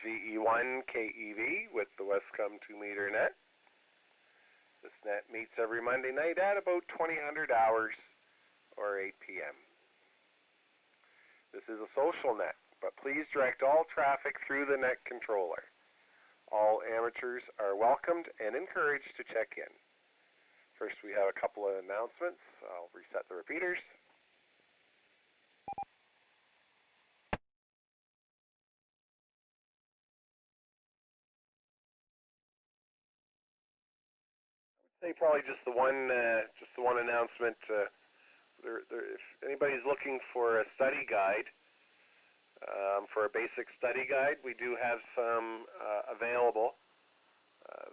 VE1KEV with the Westcumb 2-meter net. This net meets every Monday night at about 2000 hours or 8 p.m. This is a social net, but please direct all traffic through the net controller. All amateurs are welcomed and encouraged to check in. First, we have a couple of announcements. I'll reset the repeaters. I would say probably just the one announcement. If anybody's looking for a study guide, for a basic study guide, we do have some available.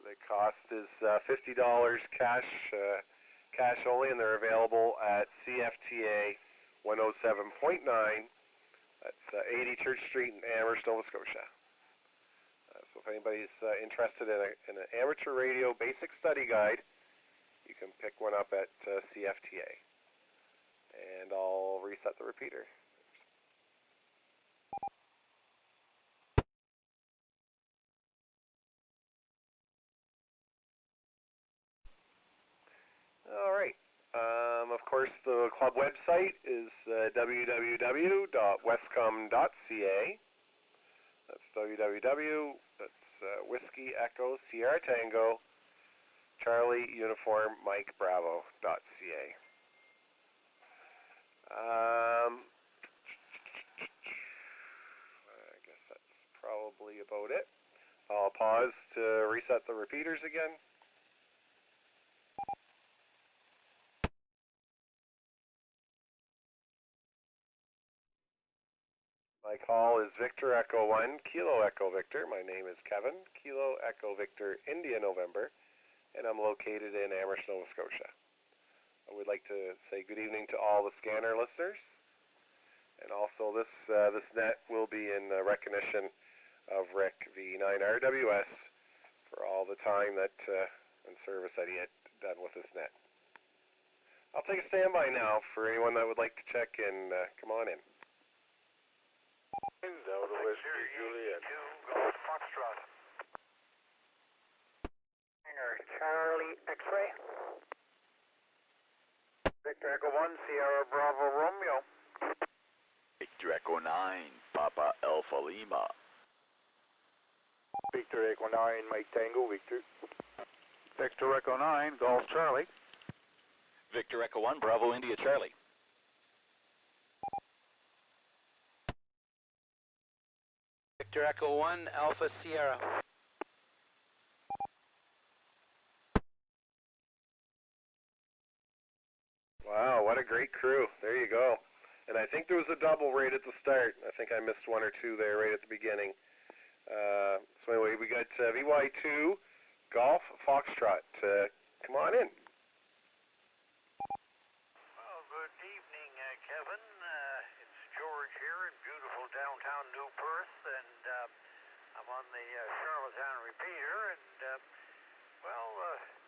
The cost is $50 cash only, and they're available at CFTA 107.9. That's 80 Church Street in Amherst, Nova Scotia. So if anybody's interested in an amateur radio basic study guide, you can pick one up at CFTA. And I'll reset the repeater. All right. Of course, the club website is www.westcumb.ca. That's www. That's Whiskey Echo Sierra Tango Charlie Uniform Mike Bravo.ca. I guess that's probably about it. I'll pause to reset the repeaters again. My call is Victor Echo 1, Kilo Echo Victor. My name is Kevin, Kilo Echo Victor, India November, and I'm located in Amherst, Nova Scotia. I would like to say good evening to all the scanner listeners, and also this net will be in recognition of Rick V9RWS for all the time that and service that he had done with this net. I'll take a standby now for anyone that would like to check in. Come on in. Out of Whiskey Juliet. Golf Foxtrot. Charlie X-ray. Victor Echo 1, Sierra Bravo Romeo. Victor Echo 9, Papa Alpha Lima. Victor Echo 9, Mike Tango Victor. Victor Echo 9, Golf Charlie. Victor Echo 1, Bravo India Charlie. Victor Echo 1, Alpha Sierra. Wow, what a great crew. There you go. And I think there was a double right at the start. I think I missed one or two there right at the beginning. So anyway, we got VY2, Golf Foxtrot. Come on in. Well, good evening, Kevin. It's George here in beautiful downtown New Perth, and I'm on the Charlottetown repeater, and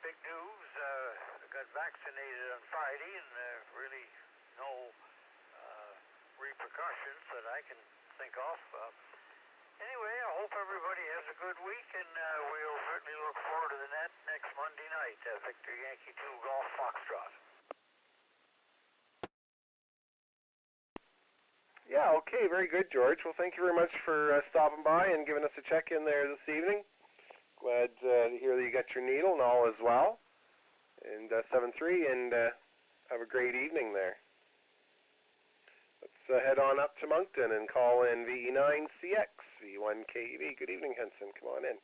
big news. I got vaccinated on Friday, and really no repercussions that I can think of. Anyway, I hope everybody has a good week, and we'll certainly look forward to the net next Monday night. Victor Yankee 2 Golf Foxtrot. Yeah, okay, very good, George. Well, thank you very much for stopping by and giving us a check-in there this evening. Glad to hear that you got your needle and all as well. And 7-3, and have a great evening there. Let's head on up to Moncton and call in VE9CX, V1KEV. Good evening, Henson. Come on in.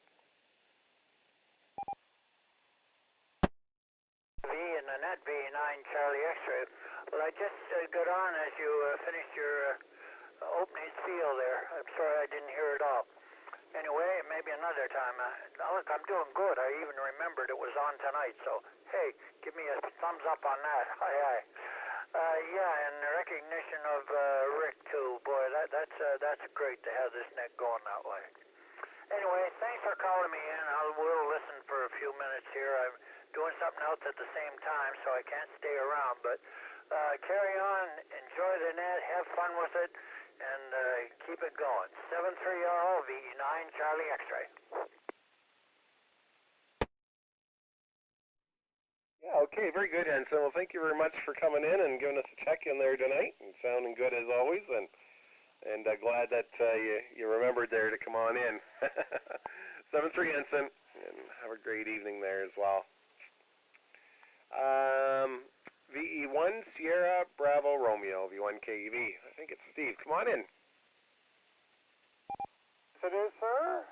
V and the net V9 Charlie X-ray. Well, I just got on as you finished your opening spiel there. I'm sorry I didn't hear it all. Anyway, maybe another time. Look, I'm doing good. I even remembered it was on tonight. So, hey, give me a thumbs up on that. Aye. Yeah, in recognition of Rick too. Boy, that's great to have this net going that way. Anyway, thanks for calling me in. We'll listen for a few minutes here. I'm doing something else at the same time, so I can't stay around. But carry on, enjoy the net, have fun with it, and keep it going. 730 VE9 Charlie X-ray. Yeah, okay, very good, Henson. Well, thank you very much for coming in and giving us a check-in there tonight, and sounding good as always, and glad that you remembered there to come on in. 7-3, Henson, and have a great evening there as well. VE1 Sierra Bravo Romeo, V1 KEV. I think it's Steve. Come on in. Yes, it is, sir.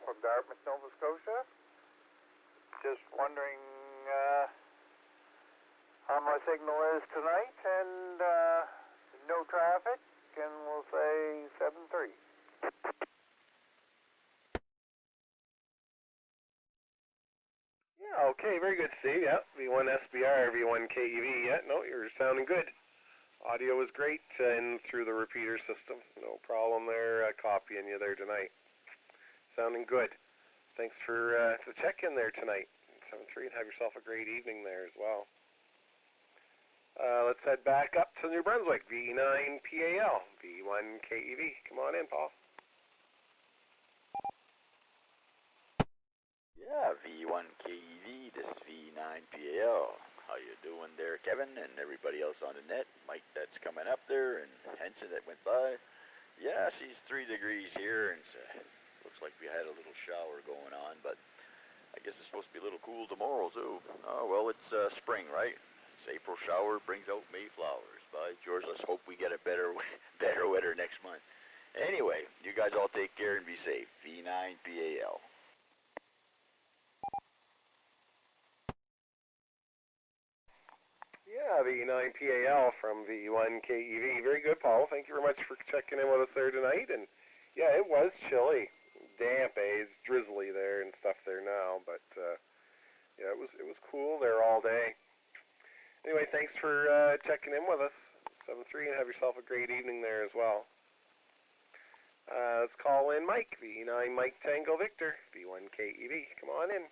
From Dartmouth, Nova Scotia. Just wondering how my signal is tonight, and no traffic, and we'll say 7-3. Yeah, okay, very good, Steve. Yeah, V1 SBR, V1 KEV. Yeah, no, you're sounding good. Audio was great in through the repeater system. No problem there copying you there tonight. Sounding good. Thanks for the check-in there tonight. 7-3, and have yourself a great evening there as well. Let's head back up to New Brunswick. V9 PAL, V1 KEV. Come on in, Paul. Yeah, V1 KEV, this is V9 PAL. How you doing there, Kevin, and everybody else on the net? Mike that's coming up there, and Henson that went by. Yeah, she's 3 degrees here, and looks like we had a little shower going on, but I guess it's supposed to be a little cool tomorrow, too. Oh, well, it's spring, right? It's April shower brings out May flowers. By George, let's hope we get a better weather next month. Anyway, you guys all take care and be safe. V9 PAL. Yeah, V9 PAL from V1 KEV. Very good, Paul. Thank you very much for checking in with us there tonight. And yeah, it was chilly, damp, It's drizzly there and stuff there now, but yeah, it was cool there all day. Anyway, thanks for checking in with us. 7-3, and have yourself a great evening there as well. Let's call in Mike, V9 Mike Tango Victor, V1 KEV. Come on in.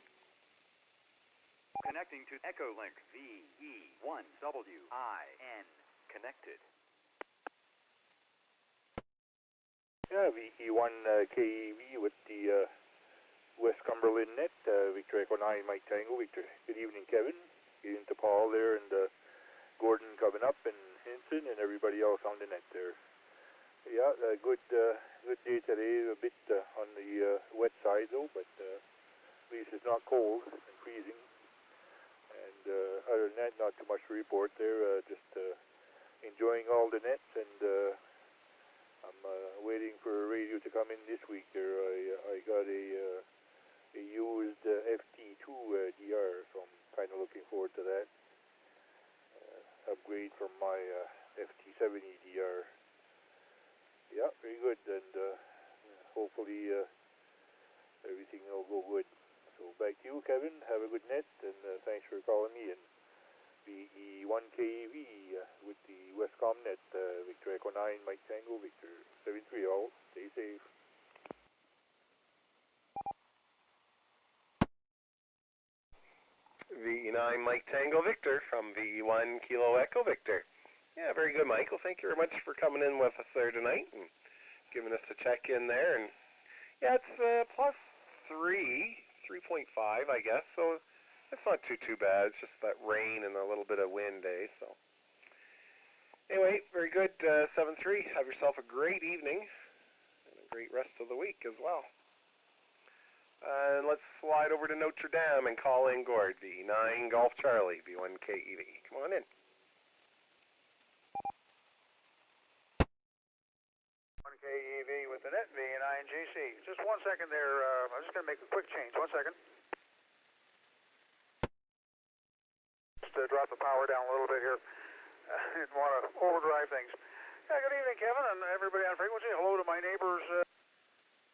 Connecting to Echo Link VE1WIN. Connected. Yeah, VE1 KEV with the Westcumb net, Victor Echo 9, Mike Tango, Victor. Good evening, Kevin. Get into Paul there, and Gordon coming up, and Henson, and everybody else on the net there. Yeah, good day today, a bit on the wet side though, but at least it's not cold and freezing. And other than that, not too much to report there, just enjoying all the nets, and I'm waiting for a radio to come in this week there. I got a used FT2 DR, so I'm kind of looking forward to that. Upgrade from my FT70 DR. Yeah, very good, and hopefully everything will go good. So back to you, Kevin. Have a good net, and thanks for calling me in. VE1 KEV with the Westcumb net, Victor Echo 9, Mike Tango, Victor 73 all. Stay safe. VE9 Mike Tango Victor from VE1 Kilo Echo Victor. Yeah, very good, Michael. Thank you very much for coming in with us there tonight and giving us a check-in there. And yeah, it's plus 3.5, I guess. So it's not too bad. It's just that rain and a little bit of wind, So anyway, very good. 7-3. Have yourself a great evening and a great rest of the week as well. And let's slide over to Notre Dame and call in Gord, V9 Golf Charlie, V1 KEV. Come on in. KEV with the net, V9GC. Just 1 second there. I'm just going to make a quick change. 1 second. Just drop the power down a little bit here. Didn't want to overdrive things. Yeah, good evening, Kevin, and everybody on frequency. Hello to my neighbors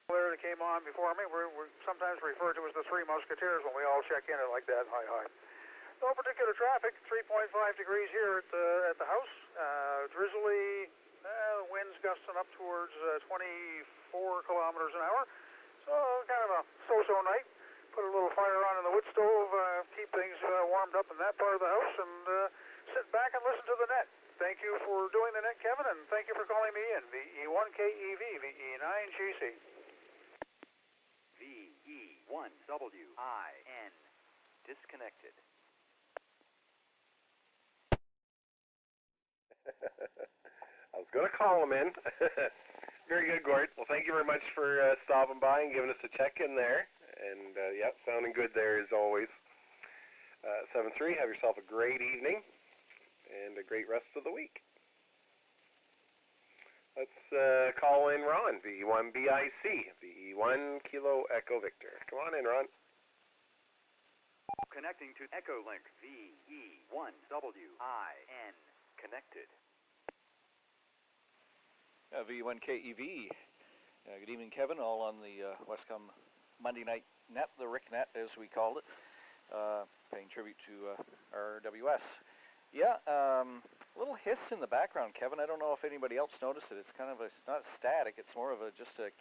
there that came on before me. We're sometimes referred to as the Three Musketeers when we all check in like that. Hi, hi. No particular traffic. 3.5 degrees here at the house. Drizzly. Winds gusting up towards 24 kilometers an hour. So kind of a so-so night. Put a little fire on in the wood stove, keep things warmed up in that part of the house, and sit back and listen to the net. Thank you for doing the net, Kevin, and thank you for calling me in. VE1KEV, VE9GC. VE1WIN. Disconnected. I was going to call him in. Very good, Gord. Well, thank you very much for stopping by and giving us a check-in there. And, yeah, sounding good there as always. 7-3, have yourself a great evening and a great rest of the week. Let's call in Ron, VE1BIC, VE1 Kilo Echo Victor. Come on in, Ron. Connecting to Echo Link. VE1WIN. Connected. VE1KEV. Good evening, Kevin. All on the Westcumb Monday night net, the Rick net as we called it, paying tribute to RWS. Yeah, a little hiss in the background, Kevin. I don't know if anybody else noticed it. It's kind of it's not static. It's more of just a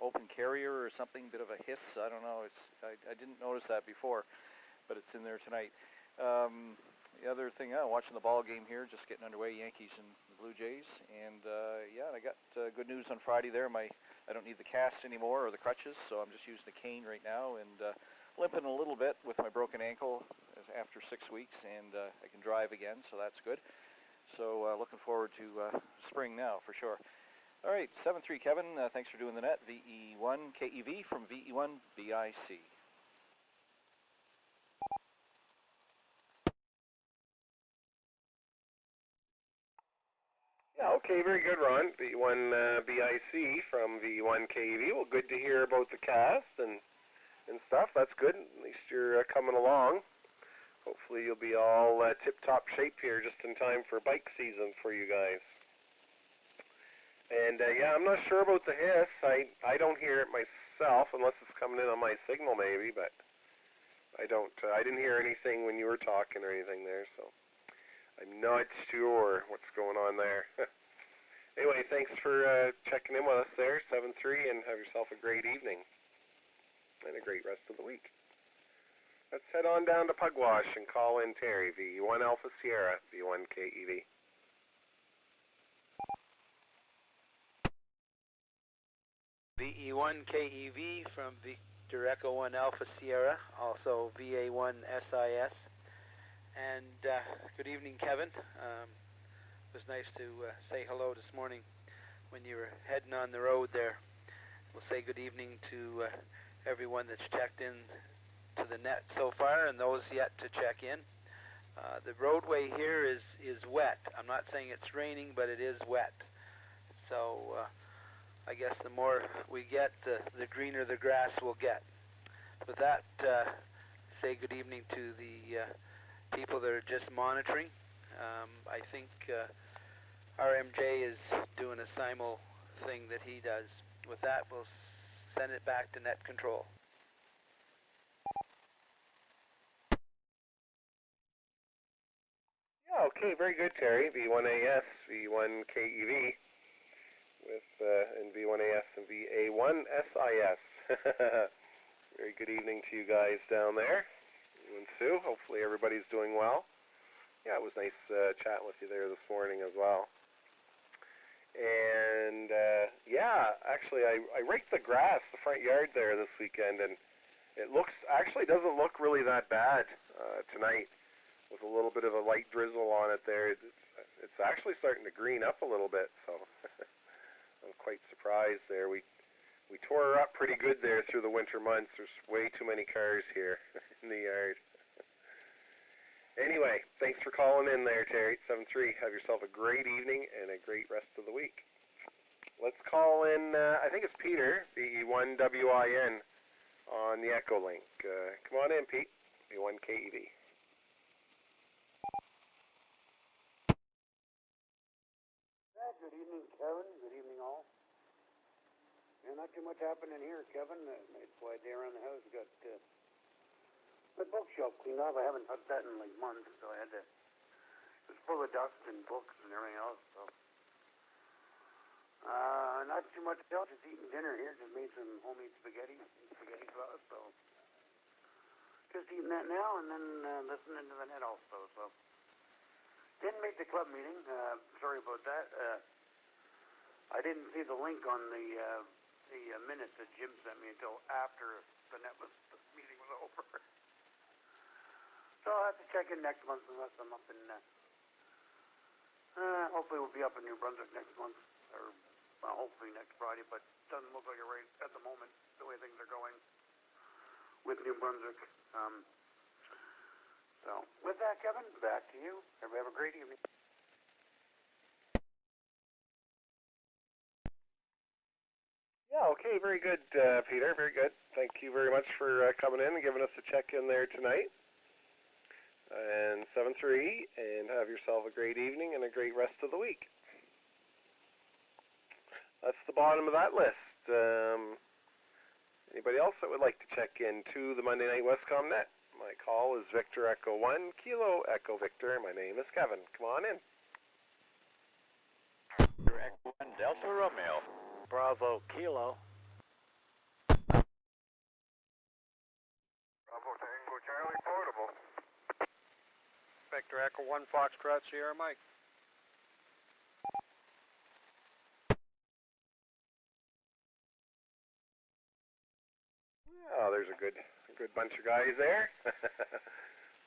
open carrier or something, bit of a hiss. I don't know. I didn't notice that before, but it's in there tonight. The other thing, watching the ball game here, just getting underway, Yankees and the Blue Jays, and yeah, I got good news on Friday there. I don't need the cast anymore or the crutches, so I'm just using the cane right now and limping a little bit with my broken ankle after 6 weeks, and I can drive again, so that's good. So looking forward to spring now for sure. All right, 7-3, Kevin. Thanks for doing the net. VE1KEV from VE1BIC. Yeah, okay, very good, Ron. VE1BIC from VE1KEV. Well, good to hear about the cast and stuff. That's good. At least you're coming along. Hopefully you'll be all tip-top shape here just in time for bike season for you guys. And, yeah, I'm not sure about the hiss. I don't hear it myself unless it's coming in on my signal maybe, but I didn't hear anything when you were talking or anything there, so I'm not sure what's going on there. Anyway, thanks for checking in with us there, 7-3, and have yourself a great evening and a great rest of the week. Let's head on down to Pugwash and call in Terry, VE1 Alpha Sierra, VE1KEV. VE1KEV from Victor Echo 1 Alpha Sierra, also VA1 SIS. And good evening, Kevin. It was nice to say hello this morning when you were heading on the road there. We'll say good evening to everyone that's checked in to the net so far and those yet to check in. The roadway here is wet. I'm not saying it's raining, but it is wet. So I guess the more we get, the greener the grass will get. With that, say good evening to the people that are just monitoring. I think RMJ is doing a simul thing that he does. With that, we'll send it back to net control. Yeah, okay, very good, Terry. V1AS, V1KEV, with and V1AS and VA1SIS. Very good evening to you guys down there. You and Sue, hopefully everybody's doing well. Yeah, it was nice chatting with you there this morning as well. And, yeah, actually I raked the grass, the front yard there this weekend, and it actually doesn't look really that bad tonight with a little bit of a light drizzle on it there. It's actually starting to green up a little bit, so I'm quite surprised there. We tore her up pretty good there through the winter months. There's way too many cars here in the yard. Anyway, thanks for calling in there, Terry. 7-3. Have yourself a great evening and a great rest of the week. Let's call in, I think it's Peter, VE1WIN on the Echo Link. Come on in, Pete. VE1KEV. Good evening, Kevin. Good evening, all. Yeah, not too much happening here, Kevin. It's quiet day around the house. Got the bookshelf cleaned up. I haven't touched that in like months, so I had to. It was full of dust and books and everything else. So, not too much else. Just eating dinner here. Just made some homemade spaghetti sauce. So, just eating that now and then listening to the net also. So, Didn't make the club meeting. Sorry about that. I didn't see the link on the minutes that Jim sent me until after the meeting was over. So I'll have to check in next month unless I'm up in. Hopefully we'll be up in New Brunswick next month, or hopefully next Friday. But it doesn't look like it right at the moment the way things are going with New Brunswick. So with that, Kevin, back to you. Everybody have a great evening. Yeah, okay, very good, Peter, very good. Thank you very much for coming in and giving us a check-in there tonight. And 7-3, and have yourself a great evening and a great rest of the week. That's the bottom of that list. Anybody else that would like to check into the Monday Night Westcomb Net? My call is Victor Echo 1, Kilo Echo Victor. My name is Kevin. Come on in. Victor Echo 1, Delta Romeo. Bravo Kilo. Bravo Tango Charlie Portable. Victor Echo 1 Foxtrot Sierra Mike. Oh, there's a good bunch of guys there.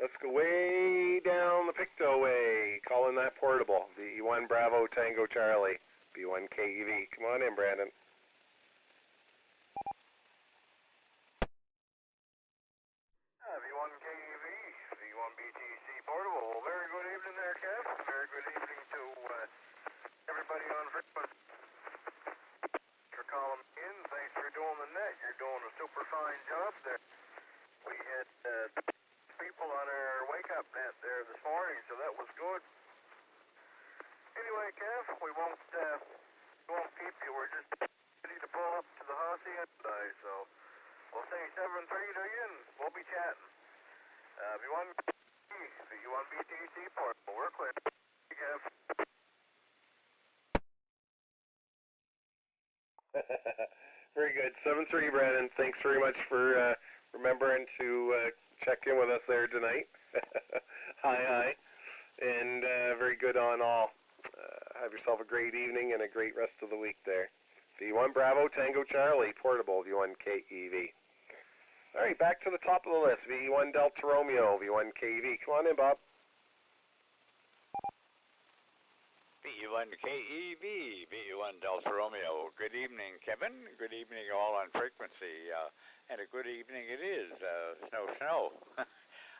Let's go way down the Pictou way, calling that portable. V1 Bravo Tango Charlie, B1 KEV. Come on in, Brandon. V1 KEV, V1 BTC Portable. Well, very good evening there, Kev. Very good evening to everybody on frequency. For calling in. Thanks for doing the net. You're doing a super fine job there. We had people on our wake-up net there this morning, so that was good. Anyway, Kev, we won't keep you. We're just ready to pull up to the hacienda today, so we'll say 7-3 to you, and we'll be chatting. V1 BTC Portable. We're clear. Kev. Very good. 7-3, Brandon. Thanks very much for remembering to check in with us there tonight. Hi. And very good on all. Have yourself a great evening and a great rest of the week there. V1 Bravo Tango Charlie, Portable, V1 KEV. All right, back to the top of the list. V1 Delta Romeo, V1 KEV. Come on in, Bob. V1 KEV, V1 Delta Romeo. Good evening, Kevin. Good evening, all on frequency. And a good evening it is. Snow.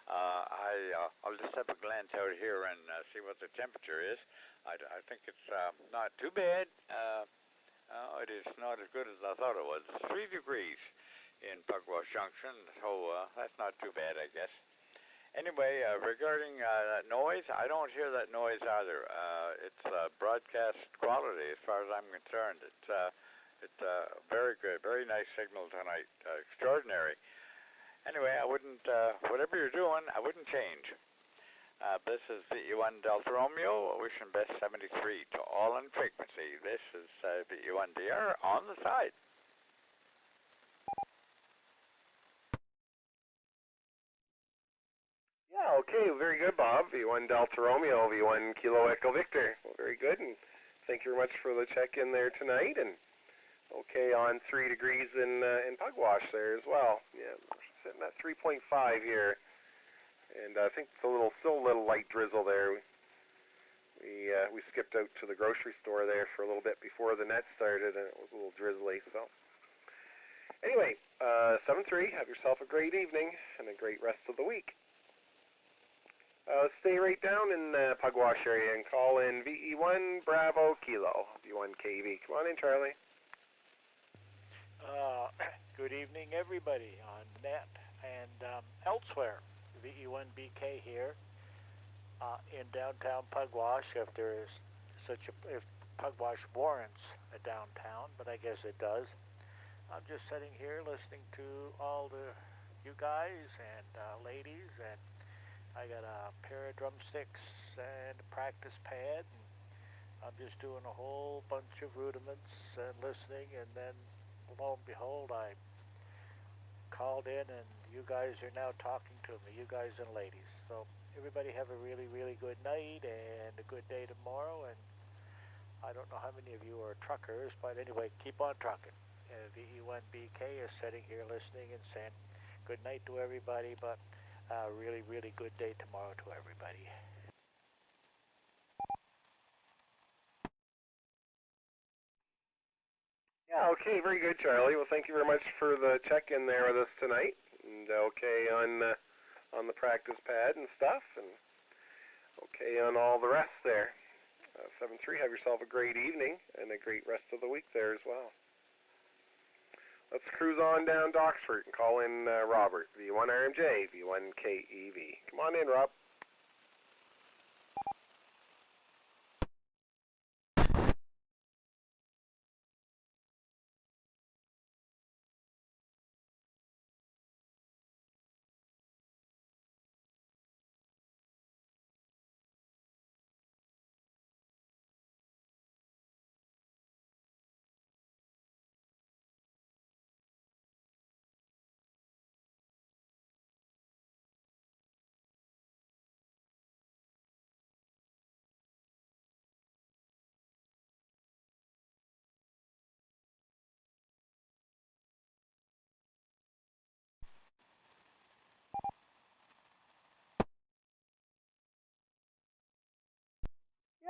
I'll just have a glance out here and see what the temperature is. I think it's not too bad. It is not as good as I thought it was. It's 3 degrees in Pugwash Junction, so that's not too bad, I guess. Anyway, regarding that noise, I don't hear that noise either. It's broadcast quality as far as I'm concerned. It's very good, very nice signal tonight. Extraordinary. Anyway, I wouldn't, whatever you're doing, I wouldn't change. This is VE1 Delta Romeo, wishing best 73 to all on frequency. This is VE1 DR on the side. Yeah, okay, very good, Bob. V1 Delta Romeo, V1 Kilo Echo Victor. Well, very good, and thank you very much for the check-in there tonight. And okay, on 3 degrees in Pugwash there as well. Yeah, we're sitting at 3.5 here, and I think it's still a little light drizzle there. We skipped out to the grocery store there for a little bit before the net started, and it was a little drizzly. So anyway, 7-3. Have yourself a great evening and a great rest of the week. Stay right down in the Pugwash area and call in VE1 Bravo Kilo, V1 KV. Come on in, Charlie. Good evening, everybody on net and elsewhere. VE1BK here in downtown Pugwash. If Pugwash warrants a downtown, but I guess it does. I'm just sitting here listening to all you guys and ladies, and I got a pair of drumsticks and a practice pad, and I'm just doing a whole bunch of rudiments and listening, and then lo and behold, I called in, and you guys are now talking to me, you guys and ladies. So everybody have a really, really good night and a good day tomorrow. And I don't know how many of you are truckers, but anyway, keep on trucking. VE1BK is sitting here listening and saying good night to everybody, but really, really good day tomorrow to everybody. Yeah, okay, very good, Charlie. Well, thank you very much for the check-in there with us tonight. And okay on the practice pad and stuff, and okay on all the rest there. 7-3, have yourself a great evening and a great rest of the week there as well. Let's cruise on down to Oxford and call in Robert, V1RMJ, V1KEV. Come on in, Rob.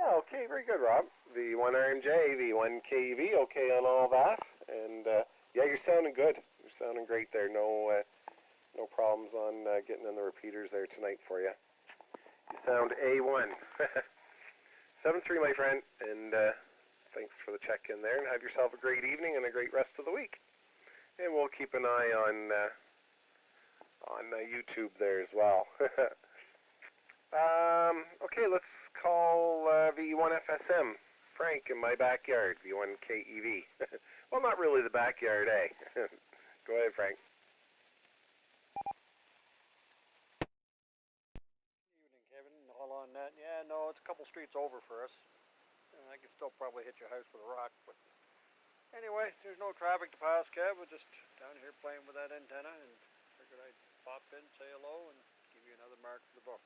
Yeah, okay, very good, Rob. V1RMJ, V1KEV, okay on all that. And yeah, you're sounding good. You're sounding great there. No problems on getting in the repeaters there tonight for you. You sound A1. 7-3, my friend, and thanks for the check-in there. And have yourself a great evening and a great rest of the week. And we'll keep an eye on YouTube there as well. Okay, let's call V1FSM, Frank, in my backyard, V1KEV. Well, not really the backyard, eh? Go ahead, Frank. Evening, Kevin. All on that. Yeah, no, it's a couple streets over for us. I could still probably hit your house with a rock, but anyway, there's no traffic to pass, Kev. We're just down here playing with that antenna, and figured I'd pop in, say hello, and give you another mark for the book.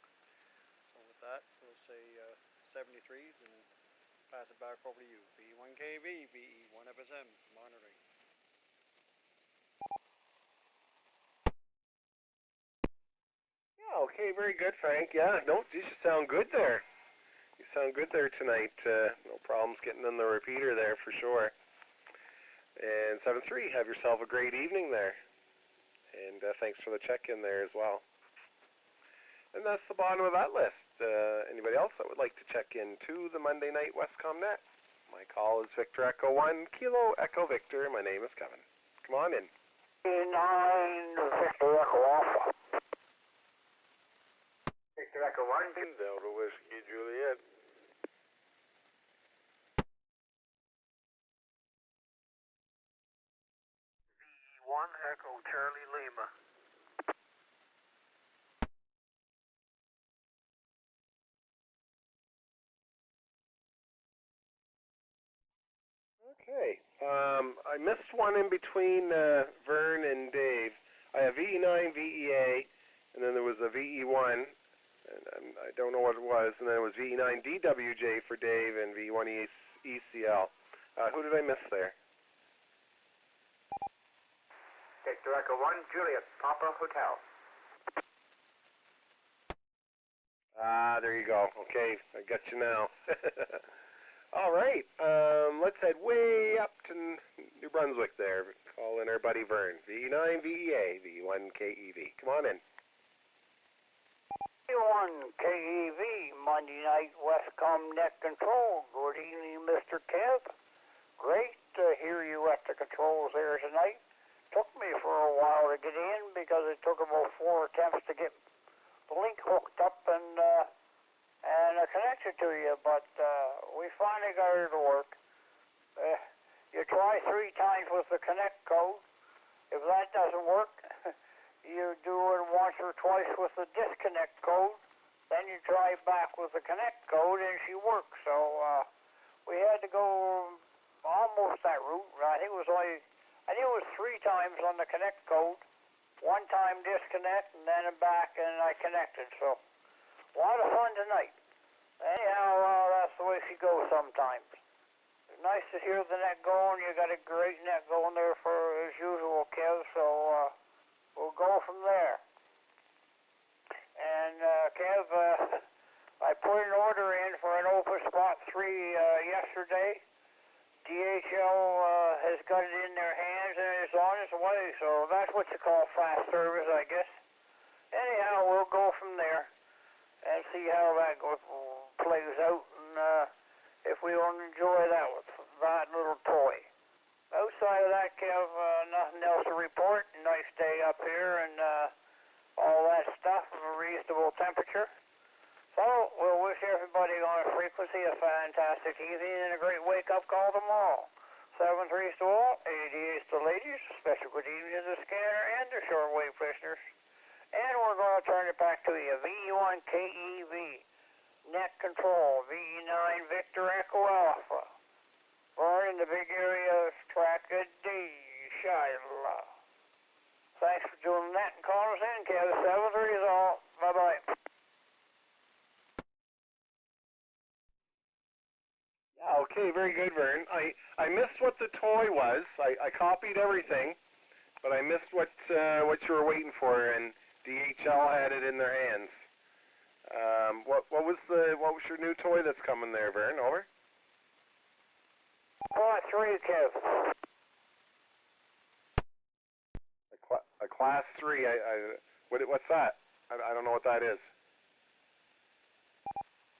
So with that, we'll say 73s and pass it back over to you. V1KV, VE1FSM, monitoring. Yeah, okay, very good, Frank. Yeah, no, you sound good there. You sound good there tonight. No problems getting in the repeater there for sure. And 7-3, have yourself a great evening there. And thanks for the check-in there as well. And that's the bottom of that list. Anybody else that would like to check in to the Monday Night Westcumb Net? My call is Victor Echo 1, Kilo Echo Victor. My name is Kevin. Come on in. 9, Victor Echo Alpha. Victor Echo 1, Delta Whiskey Juliet. VE1 Echo Charlie Lima. Okay. I missed one in between Vern and Dave. I have VE9, VEA, and then there was a VE1, and I don't know what it was, and then it was VE9 DWJ for Dave and V1 ECL. Who did I miss there? Victor Echo 1, Juliet, Papa Hotel. Ah, there you go. Okay, I got you now. All right, let's head way up to New Brunswick there. Call in our buddy Vern. V9 VEA, V1KEV. Come on in. V1KEV, Monday Night Westcumb Net Control. Good evening, Mr. Kev. Great to hear you at the controls there tonight. Took me for a while to get in because it took about 4 attempts to get the link hooked up and connected to you, but we finally got it to work. You try 3 times with the connect code. If that doesn't work, you do it once or twice with the disconnect code. Then you try back with the connect code, and she works. So we had to go almost that route. I think it was 3 times on the connect code, 1 time disconnect, and then back, and I connected. So A lot of fun tonight. Anyhow, that's the way she goes sometimes. It's nice to hear the net going. You got a great net going there for as usual, Kev, so we'll go from there. And Kev, I put an order in for an open spot 3 yesterday. DHL has got it in their hands and it's on its way, so that's what you call fast service, I guess. Anyhow, we'll go from there and see how that plays out, and if we will enjoy that with that little toy. Outside of that, Kev, nothing else to report. Nice day up here and all that stuff, a reasonable temperature. So, we'll wish everybody on a frequency a fantastic evening and a great wake-up call tomorrow. 7-3 to all, 88 to ladies, special good evening to the scanner and the shortwave listeners. And we're going to turn it back to you. VE1KEV, net control, VE9 Victor Echo Alpha. Born in the big area of Tracked D, Shiloh. Thanks for doing that and calling us in, Kev. 7-3 is all. Bye-bye. Okay, very good, Vern. I missed what the toy was. I copied everything, but I missed what you were waiting for, and DHL had it in their hands. What was your new toy that's coming there, Vern? Over. Part 3, Kev. A class 3. What's that? I don't know what that is.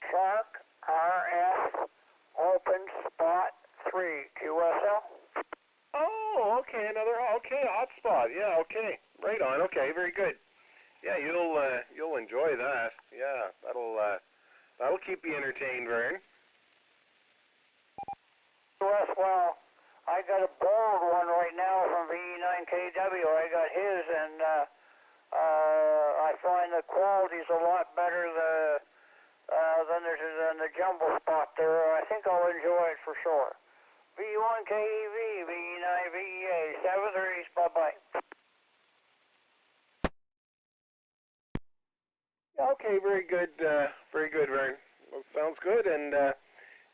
Shark RF. Open spot 3, QSL. Oh, okay, hotspot. Yeah, okay, right on. Okay, very good. Yeah, you'll enjoy that. Yeah, that'll keep you entertained, Vern. Yes, well, I got a bold one right now from VE9KW. I got his, and I find the quality's a lot better than the jumbo spot there. I think I'll enjoy it for sure. V1KEV, V9VEA, 7-3, bye-bye. Okay, very good, Vern. Well, sounds good, and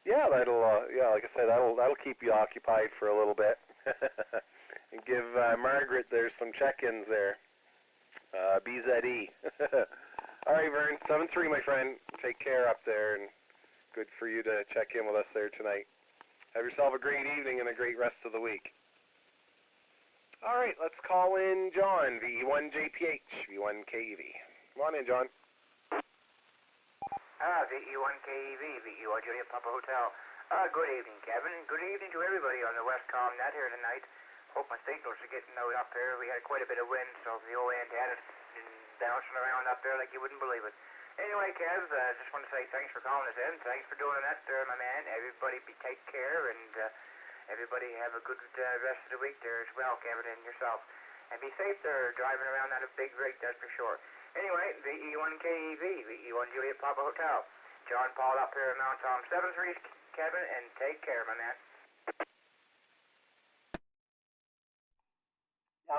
yeah, like I said, that'll keep you occupied for a little bit, and give Margaret there's some check-ins there. BZE. All right, Vern, 7-3, my friend. Take care up there, and good for you to check in with us there tonight. Have yourself a great evening and a great rest of the week. All right, let's call in John, VE1JPH, V1KEV. Come on in, John. VE1KEV, VE1 Juliet Papa Hotel. Good evening, Kevin. Good evening to everybody on the Westcumb net here tonight. Hope my signals are getting out up here. We had quite a bit of wind, so the old antenna's been bouncing around up there like you wouldn't believe it. Anyway, Kev, just want to say thanks for calling us in. Thanks for doing that there, my man. Everybody take care, and everybody have a good rest of the week there as well, Kevin, and yourself. And be safe there driving around that big rig, that's for sure. Anyway, VE1KEV, VE1 Juliet Papa Hotel. John Paul up here in Mount Tom. 7-3, Kevin, and take care, my man.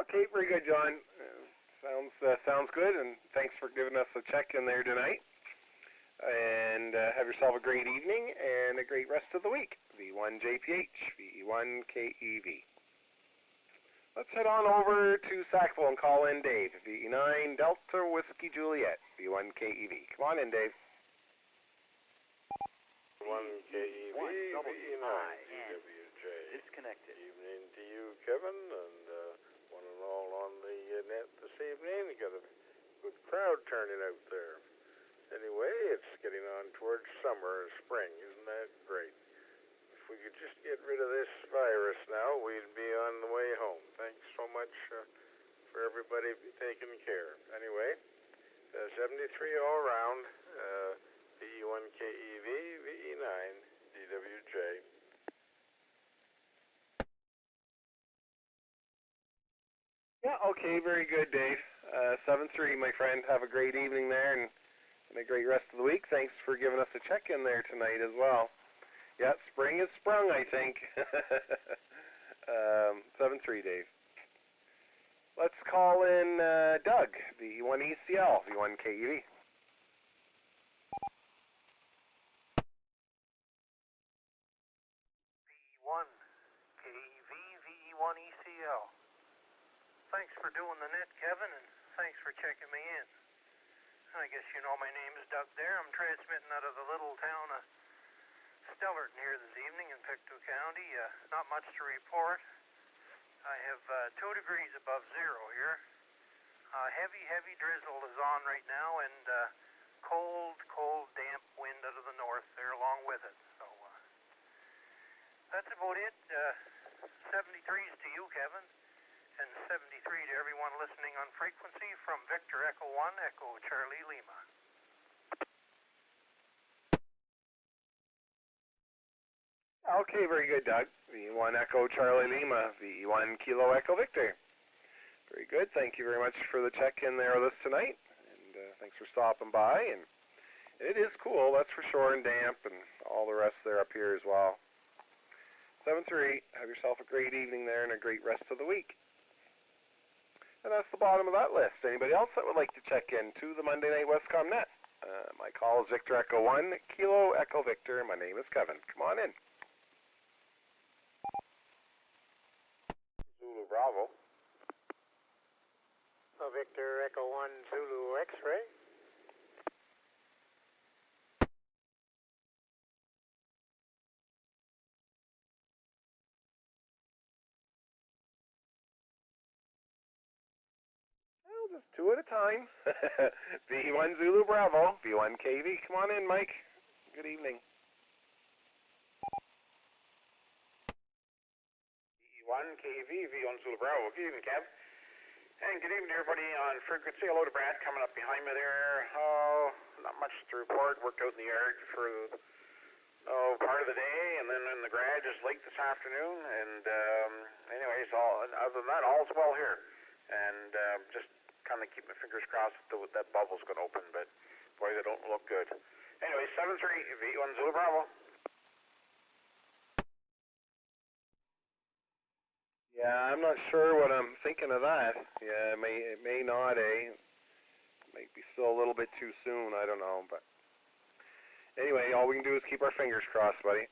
Okay, very good, John. Sounds good, and thanks for giving us a check-in there tonight. And have yourself a great evening and a great rest of the week. V1JPH, VE1KEV. Let's head on over to Sackville and call in Dave, VE9 Delta Whiskey Juliet, V1KEV. Come on in, Dave. 1KEV, VE9 DWJ. Disconnected. Evening to you, Kevin, and one and all on the net this evening. You got a good crowd turning out there. Anyway, it's getting on towards summer and spring. Isn't that great? If we could just get rid of this virus now, we'd be on the way home. Thanks so much for everybody taking care. Anyway, 73 all around, VE1KEV, VE9 DWJ. Yeah, okay, very good, Dave. 7-3, my friend. Have a great evening there and a great rest of the week. Thanks for giving us a check-in there tonight as well. Yeah, spring is sprung, I think. 7-3, Dave. Let's call in Doug, V1ECL, V1KEV. VE1 KEV VE1 ECL. Thanks for doing the net, Kevin, and thanks for checking me in. I guess you know my name is Doug there. I'm transmitting out of the little town of Stellarton here this evening in Pictou County. Not much to report. I have 2 degrees above zero here. Heavy drizzle is on right now, and cold, damp wind out of the north there along with it. So that's about it. 73s to you, Kevin, and 73 to everyone listening on frequency from Victor Echo 1, Echo Charlie Lima. Okay, very good, Doug. VE1 Echo Charlie Lima, VE1 Kilo Echo Victor. Very good. Thank you very much for the check-in there with us tonight, and thanks for stopping by. And it is cool, that's for sure, and damp, and all the rest there up here as well. 7-3, have yourself a great evening there and a great rest of the week. And that's the bottom of that list. Anybody else that would like to check in to the Monday Night Westcomb Net? My call is Victor Echo 1, Kilo Echo Victor. My name is Kevin. Come on in. Zulu Bravo. Victor Echo 1, Zulu X-ray. Well, just 2 at a time. V1 Zulu Bravo, V1 KV. Come on in, Mike. Good evening. V1 KV, V1 Zulu Bravo. Good evening, Kev. And good evening to everybody on frequency. Hello to Brad coming up behind me there. Oh, not much to report. Worked out in the yard for part of the day, and then in the garage is late this afternoon. And anyways, other than that, all's well here. And just kind of keep my fingers crossed that bubble's going to open, but boy, they don't look good. Anyway, 7-3, V1 Zulu Bravo. Yeah, I'm not sure what I'm thinking of that. Yeah, it may not, eh? Might be still a little bit too soon. I don't know, but anyway, all we can do is keep our fingers crossed, buddy.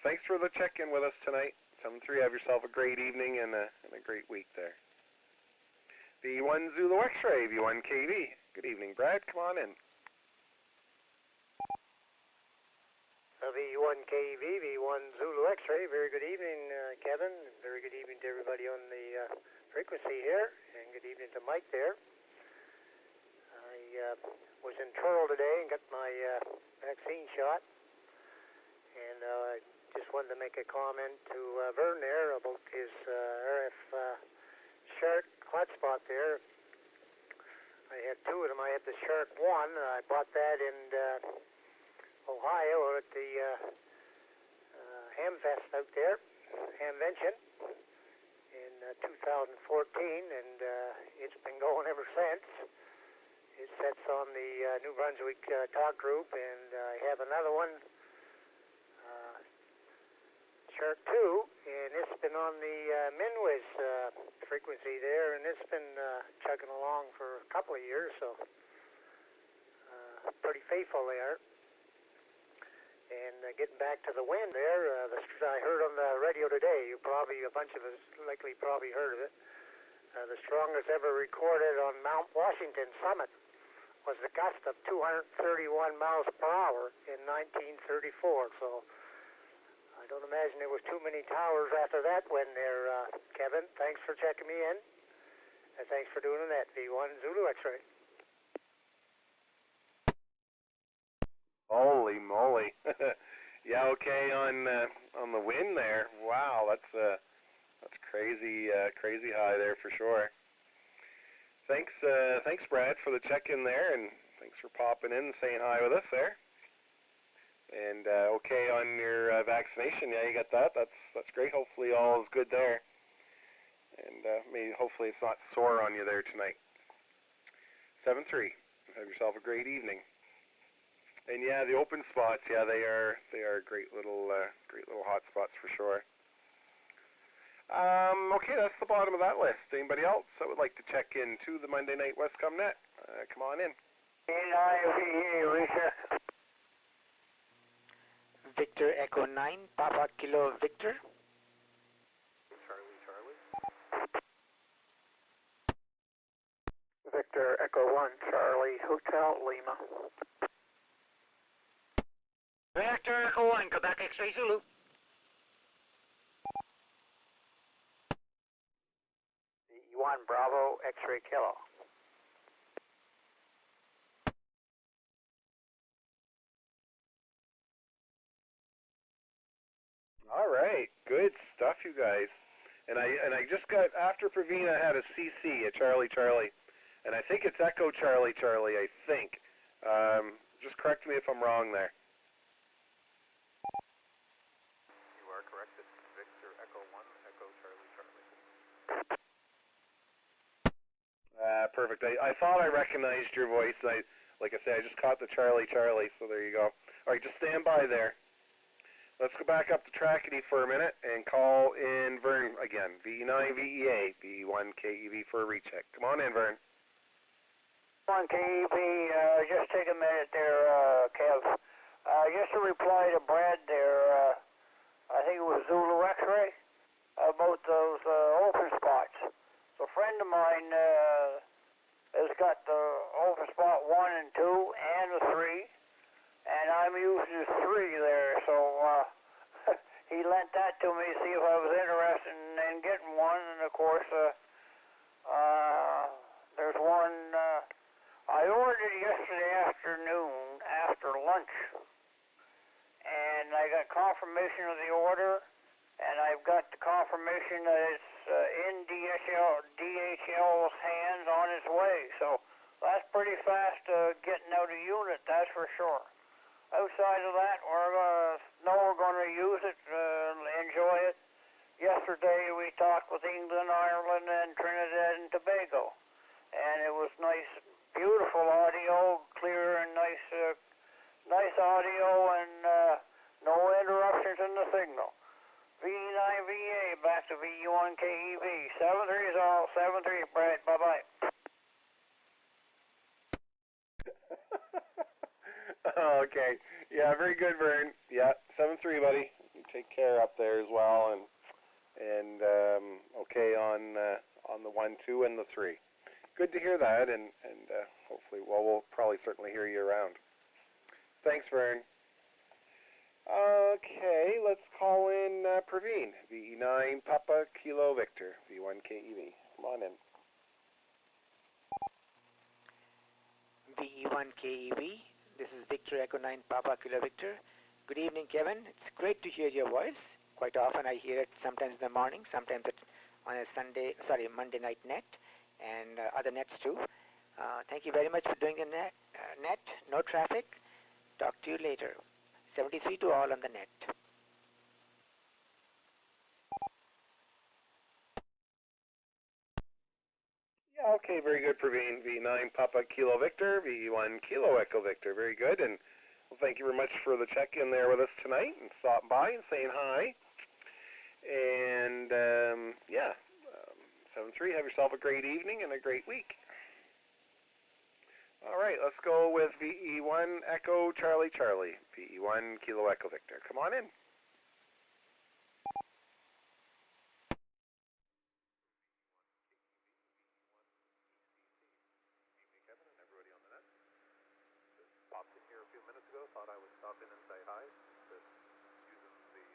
Thanks for the check-in with us tonight. 7-3, have yourself a great evening and a great week there. V1 Zulu X-ray, V1 KV. Good evening, Brad. Come on in. V1 KV, V1 Zulu X-ray. Very good evening, Kevin. Very good evening to everybody on the frequency here, and good evening to Mike there. I was in Truro today and got my vaccine shot, and I just wanted to make a comment to Vern there about his RF Shark hotspot there. I had 2 of them. I had the Shark 1. I bought that in Ohio at the Hamfest out there, Hamvention, in 2014, and it's been going ever since. It sets on the New Brunswick talk group, and I have another one, Shark 2, and it's been on the Minwiz frequency there, and it's been chugging along for a couple of years, so pretty faithful there. And getting back to the wind there, I heard on the radio today, a bunch of us likely probably heard of it, the strongest ever recorded on Mount Washington summit was a gust of 231 miles per hour in 1934. So I don't imagine there was too many towers after that wind there, Kevin. Thanks for checking me in, and thanks for doing that, V1 Zulu X-ray. Holy moly! Yeah, okay. On the wind there. Wow, that's crazy, crazy high there for sure. Thanks, Brad, for the check-in there, and thanks for popping in and saying hi with us there. And okay on your vaccination. Yeah, you got that. That's great. Hopefully all is good there, and hopefully it's not sore on you there tonight. 7-3. Have yourself a great evening. And yeah, the open spots, yeah, they are great little hot spots for sure. Okay, that's the bottom of that list. Anybody else that would like to check in to the Monday Night Westcomb Net? Come on in. Victor Echo 9, Papa Kilo Victor. Victor Echo 1, Charlie Hotel Lima. Victor Echo 1, Quebec X-Ray Zulu. VE1 Bravo X-Ray Kilo. All right, good stuff, you guys. And I just got, after Praveen, I had a CC, a Charlie Charlie, and I think it's Echo Charlie Charlie. I think. Just correct me if I'm wrong there. You are correct. It's Victor Echo 1, Echo Charlie Charlie. Perfect. I thought I recognized your voice. Like I said, I just caught the Charlie Charlie, so there you go. All right, just stand by there. Let's go back up to Trackety for a minute and call in Vern again. VE9 VEA, VE1 KEV for a recheck. Come on in, Vern. 1 KEV, just take a minute there, Kev. Just a reply to Brad there, I think it was Zulu X-Ray, about those open spots. So a friend of mine has got the open spot 1 and 2 and the 3. And I'm using 3 there, so he lent that to me to see if I was interested in getting one. And of course, there's one I ordered yesterday afternoon after lunch, and I got confirmation of the order, and I've got the confirmation that it's in DHL's hands on its way. So that's pretty fast getting out a unit, that's for sure. Outside of that, we're going to use it, enjoy it. Yesterday we talked with England, Ireland, and Trinidad and Tobago, and it was nice, beautiful audio, clear and nice audio, and no interruptions in the signal. VE9 VA back to VE1 KEV. 7-3 is all. 7-3, Brad. Bye-bye. Okay. Yeah, very good, Vern. Yeah, 7-3, buddy. You take care up there as well, and okay on the 1, 2, and the 3. Good to hear that, and hopefully, well, we'll probably certainly hear you around. Thanks, Vern. Okay, let's call in Praveen. VE9 Papa Kilo Victor, V1 KEV. Come on in. VE1 KEV. This is Victor Echo 9 Papa Kilo Victor. Good evening, Kevin. It's great to hear your voice. Quite often I hear it sometimes in the morning, sometimes on a Monday night net, and other nets too. Thank you very much for doing the net. No traffic. Talk to you later. 73 to all on the net. Yeah, okay, very good, Praveen. V9 Papa Kilo Victor, V1 Kilo Echo Victor. Very good, and well, thank you very much for the check-in there with us tonight and stopping by and saying hi. And, 7-3, have yourself a great evening and a great week. All right, let's go with VE1 Echo Charlie Charlie, VE1 Kilo Echo Victor. Come on in. Popped in here a few minutes ago, thought I would stop in and say hi. Just using the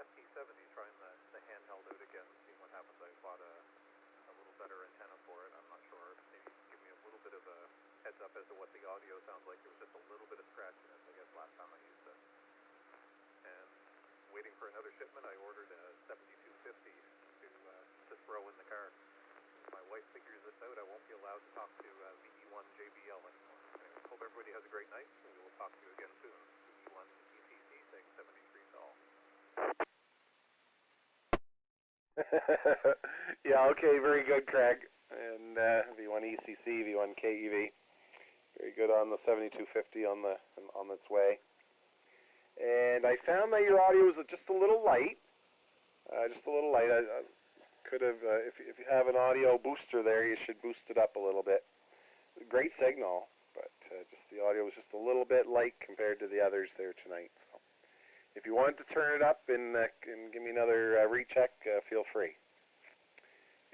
FT70, trying the handheld out again, seeing what happens. I bought a little better antenna for it. I'm not sure. Maybe give me a little bit of a heads up as to what the audio sounds like. There was just a little bit of scratchiness, I guess, last time I used it. And waiting for another shipment, I ordered a 7250 to throw in the car. My wife figures this out. I won't be allowed to talk to VE1 JBL anymore. Anyway, hope everybody has a great night, and we will talk to you again soon. VE1 ECC saying 73 to all. Yeah, okay, very good, Craig. And V1 ECC, V1 KEV. Very good on the 7250 on its way. And I found that your audio was just a little light. I could have, if you have an audio booster there, you should boost it up a little bit. Great signal, but just the audio was just a little bit light compared to the others there tonight. So if you want to turn it up and give me another recheck, feel free.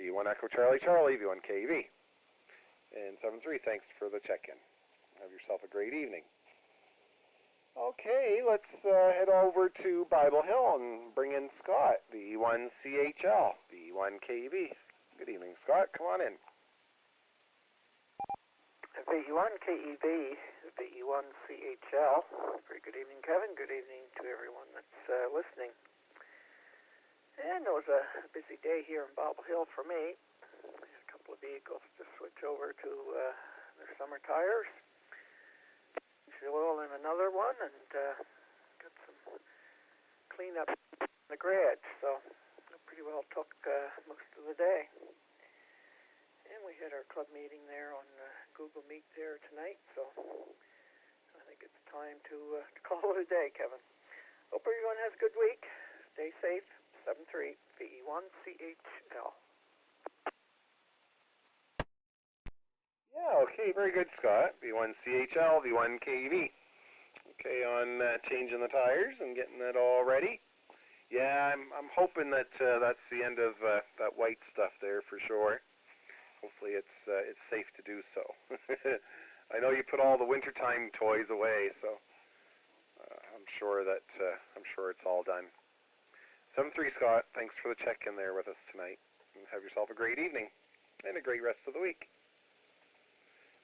V1 Echo Charlie Charlie, V1 KEV. And 73, thanks for the check-in. Have yourself a great evening. Okay, let's head over to Bible Hill and bring in Scott, VE1CHL, VE1KEV. Good evening, Scott. Come on in. VE1KEV, VE1CHL. Very good evening, Kevin. Good evening to everyone that's listening. And it was a busy day here in Bible Hill for me. I had a couple of vehicles to switch over to their summer tires. The oil in another one, and got some cleanup in the garage, so it pretty well took most of the day. And we had our club meeting there on Google Meet there tonight, so I think it's time to call it a day, Kevin. Hope everyone has a good week. Stay safe. 73 VE1CHL. Yeah, okay, very good, Scott. V1CHL, V1KEV. Okay, on changing the tires and getting that all ready. Yeah, I'm hoping that that's the end of that white stuff there for sure. Hopefully it's safe to do so. I know you put all the wintertime toys away, so I'm sure it's all done. 73 Scott, thanks for the check-in there with us tonight. And have yourself a great evening and a great rest of the week.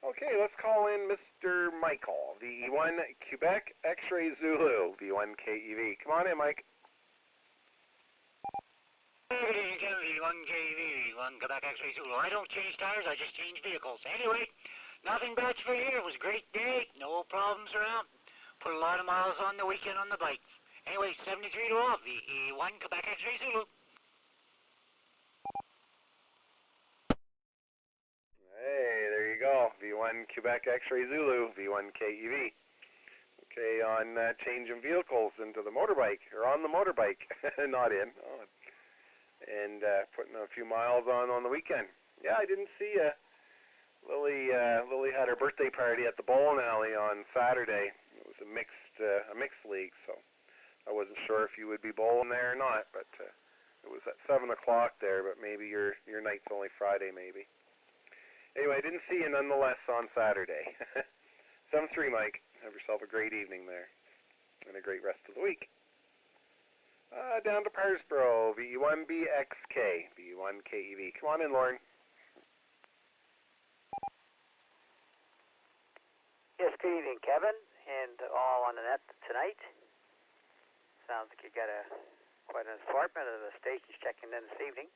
Okay, let's call in Mr. Michael, VE1 Quebec X-Ray Zulu, V1KEV. Come on in, Mike. Good evening, Kevin, V1KEV, V1 Quebec X-Ray Zulu. I don't change tires, I just change vehicles. Anyway, nothing bad for here. It was a great day, no problems around. Put a lot of miles on the weekend on the bike. Anyway, 73 to all, VE1 Quebec X-Ray Zulu. Hey, there you go. V1 Quebec X-Ray Zulu, V1KEV. Okay, on changing vehicles into the motorbike, or on the motorbike, not in. On. And putting a few miles on the weekend. Yeah, I didn't see you. Lily had her birthday party at the bowling alley on Saturday. It was a mixed league, so I wasn't sure if you would be bowling there or not, but it was at 7 o'clock there, but maybe your night's only Friday, maybe. Anyway, I didn't see you nonetheless on Saturday. 7-3, Mike. Have yourself a great evening there. And a great rest of the week. Down to Parsboro, VE1BXK, VE1KEV. Come on in, Lauren. Yes, good evening, Kevin, and all on the net tonight. Sounds like you got quite an assortment of the stations checking in this evening.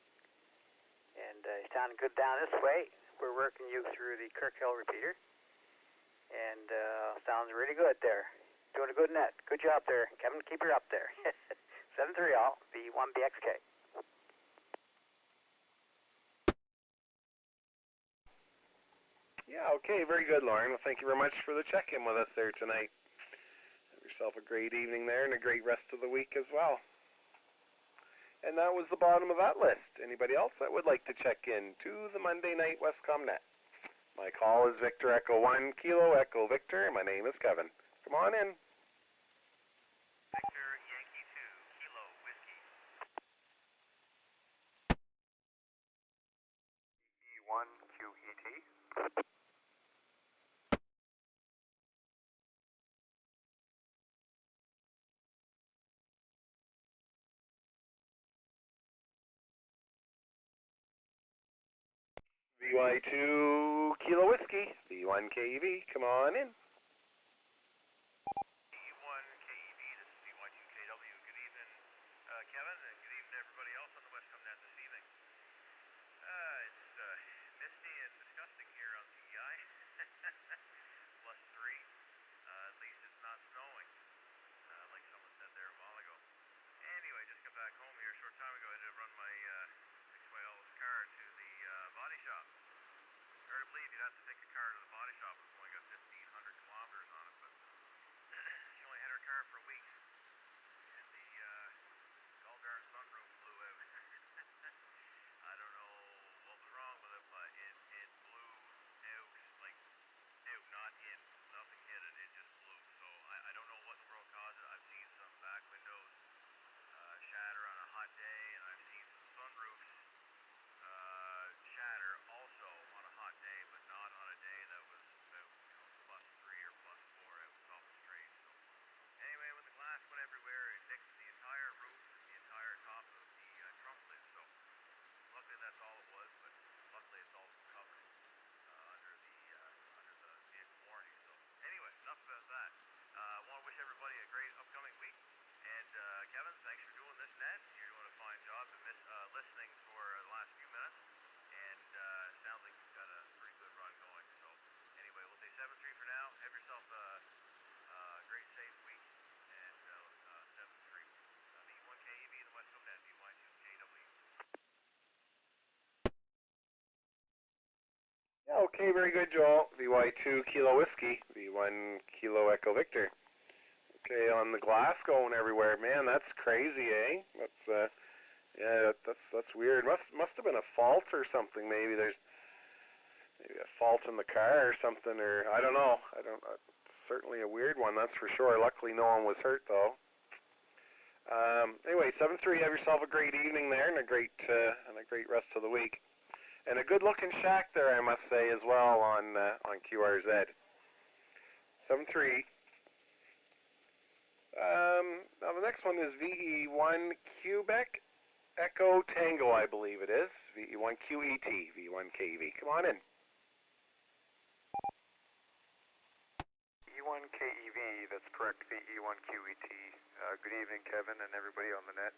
And it's sounding good down this way. We're working you through the Kirkhill repeater, and sounds really good there. Doing a good net. Good job there, Kevin. Keep her up there. 7-3 all, V1BXK. Yeah, okay, very good, Lauren. Well, thank you very much for the check-in with us there tonight. Have yourself a great evening there and a great rest of the week as well. And that was the bottom of that list. Anybody else that would like to check in to the Monday night Westcumb Net? My call is Victor Echo 1, Kilo Echo Victor, and my name is Kevin. Come on in. Victor Yankee 2, Kilo Whiskey. E1 QET. VY2 Kilo Whiskey, V1KEV, come on in. V1KEV, this is V12KW. Good evening, Kevin, and good evening to everybody else on the Westcumb Net this evening. It's misty and disgusting here on CEI. +3. At least it's not snowing, like someone said there a while ago. Anyway, just got back home here a short time ago. I had to run my 6x car to the body shop. Hard to believe you'd have to take a car to the body shop. It's only got 1,500 kilometers on it, but she only had her car for a week, and the gall darn sunroof blew out. I don't know what was wrong Okay, very good, Joel. VY2 Kilo Whiskey, V1 Kilo Echo Victor. Okay, on the glass going everywhere. Man, that's crazy, eh? That's yeah, that's weird. Must have been a fault or something. Maybe there's a fault in the car or something, or I don't know. Certainly a weird one, that's for sure. Luckily, no one was hurt though. Anyway, 7-3. Have yourself a great evening there, and a great rest of the week, and a good-looking shack there, I must say, as well on QRZ. 7-3. Now the next one is VE1 Quebec Echo Tango, I believe it is. VE1 QET, V1 KEV. Come on in. VE1 KEV, that's correct, VE1 QET. Good evening, Kevin, and everybody on the net.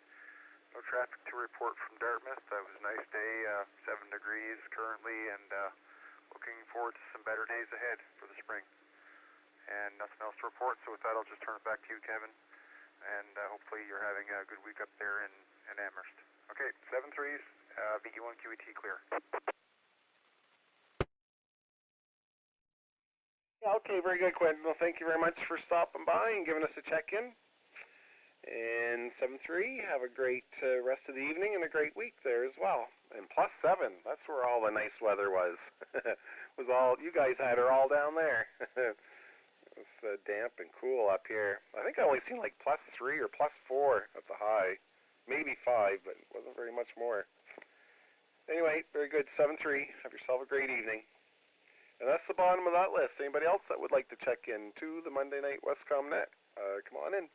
No traffic to report from Dartmouth. It was a nice day, 7 degrees currently, and looking forward to some better days ahead for the spring. And nothing else to report, so with that, I'll just turn it back to you, Kevin. And hopefully you're having a good week up there in Amherst. Okay, 7-3s, VE1 QET clear. Yeah, okay, very good, Quentin. Well, thank you very much for stopping by and giving us a check-in. And 7-3, have a great rest of the evening and a great week there as well. And +7, that's where all the nice weather was. Was all you guys had her all down there. It's damp and cool up here. I think I only seen like +3 or +4 at the high. Maybe 5, but it wasn't very much more. Anyway, very good. 7-3. Have yourself a great evening. And that's the bottom of that list. Anybody else that would like to check in to the Monday Night Westcumb Net? Come on in.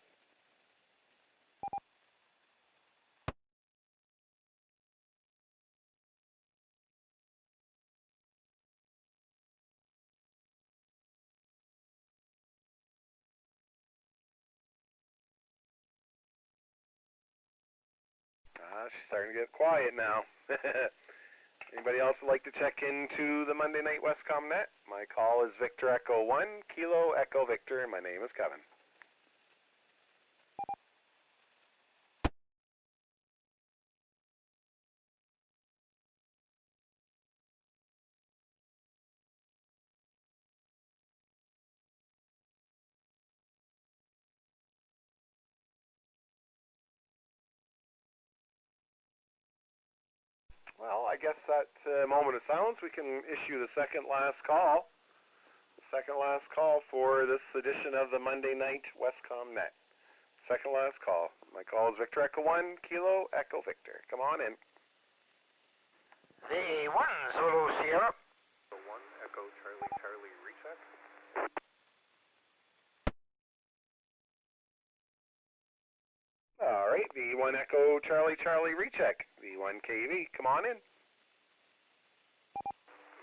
She's starting to get quiet now. Anybody else would like to check into the Monday Night Westcomb Net? My call is Victor Echo 1, Kilo Echo Victor, and my name is Kevin. Well, I guess that moment of silence, we can issue the second last call. The second last call for this edition of the Monday Night Westcomb Net. Second last call. My call is Victor Echo 1, Kilo Echo Victor. Come on in. The 1 Zulu Sierra. 1 Echo Charlie Charlie recheck. All right, V1 Echo Charlie Charlie recheck. V1 KEV, come on in.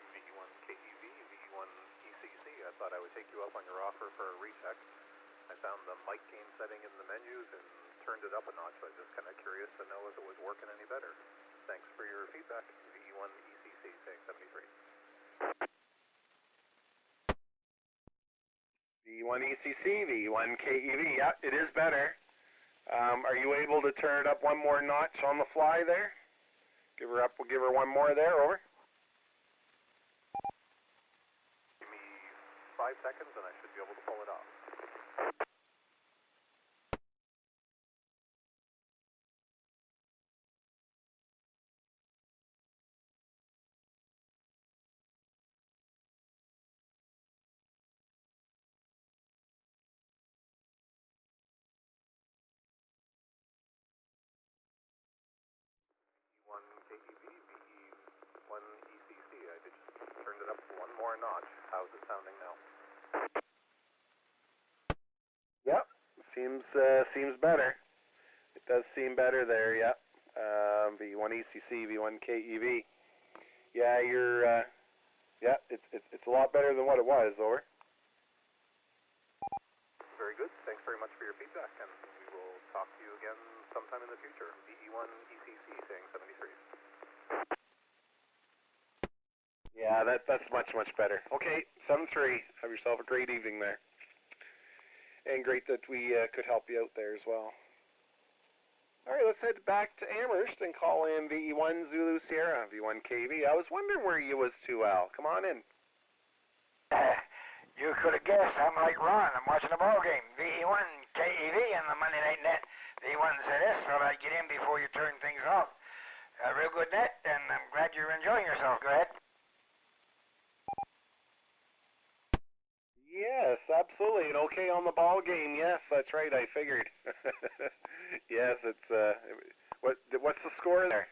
V1 KEV, V1 ECC. I thought I would take you up on your offer for a recheck. I found the mic gain setting in the menus and turned it up a notch, so I was just kind of curious to know if it was working any better. Thanks for your feedback. V1 ECC, saying 73. V1 ECC, V1 KEV, yeah, it is better. Are you able to turn it up one more notch on the fly there? Give her up, we'll give her one more there, over. Give me 5 seconds and I should be able to pull it off. V1 KEV, V1 ECC. I just turned it up one more notch. How's it sounding now? Yep, seems better. It does seem better there, yep. V1 ECC, V1 KEV. Yeah, you're, yeah, it's a lot better than what it was, over. Very good. Thanks very much for your feedback, and we will talk to you again sometime in the future. VE1 ECC saying 73. Yeah, that's much better. Okay, 7-3. Have yourself a great evening there. And great that we could help you out there as well. All right, let's head back to Amherst and call in VE1 Zulu Sierra, V1 KV. I was wondering where you was to, Al. Come on in. You could have guessed. I'm like Ron. I'm watching a ball game. VE1 KEV on the Monday Night Net. V1 ZS. Thought I'd get in before you turn things off. A real good net, and I'm glad you're enjoying yourself. Go ahead. Yes, absolutely. And okay on the ball game. Yes, that's right. I figured. Yes, it's what's the score there?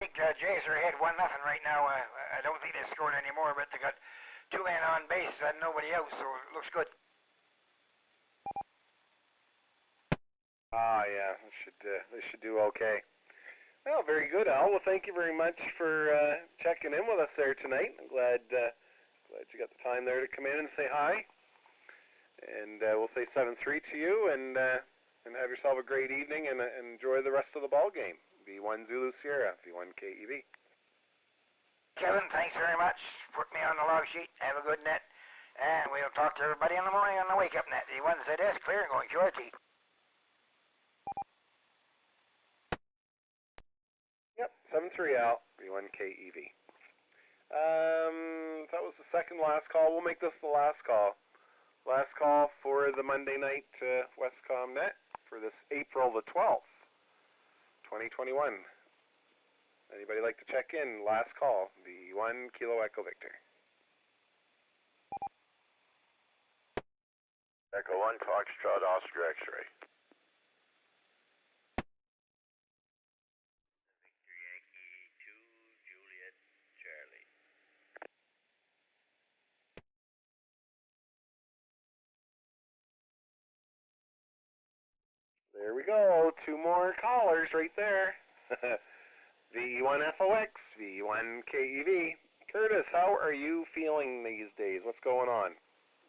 I think Jays are ahead 1-0 right now. I don't think they scored anymore, but they got 2 men on base and nobody else, so it looks good. Ah, yeah, they should do okay. Well, very good, Al. Well, thank you very much for checking in with us there tonight. I'm glad you got the time there to come in and say hi. And we'll say 7-3 to you, and have yourself a great evening and enjoy the rest of the ball game. V1 Zulu Sierra, V1 KEV. Kevin, thanks very much. Put me on the log sheet. Have a good net. And we'll talk to everybody in the morning on the wake-up net. The ones that is clear and going QRT. Yep, 7-3 out, V1 KEV. That was the second last call. We'll make this the last call. Last call for the Monday night Westcumb net for this April the 12th, 2021. Anybody like to check in? Last call, V1 Kilo Echo Victor. Echo 1, Foxtrot, Oscar X-ray. Victor Yankee 2, Juliet Charlie. There we go. 2 more callers right there. V1 FOX, V1 KEV. Curtis, how are you feeling these days? What's going on?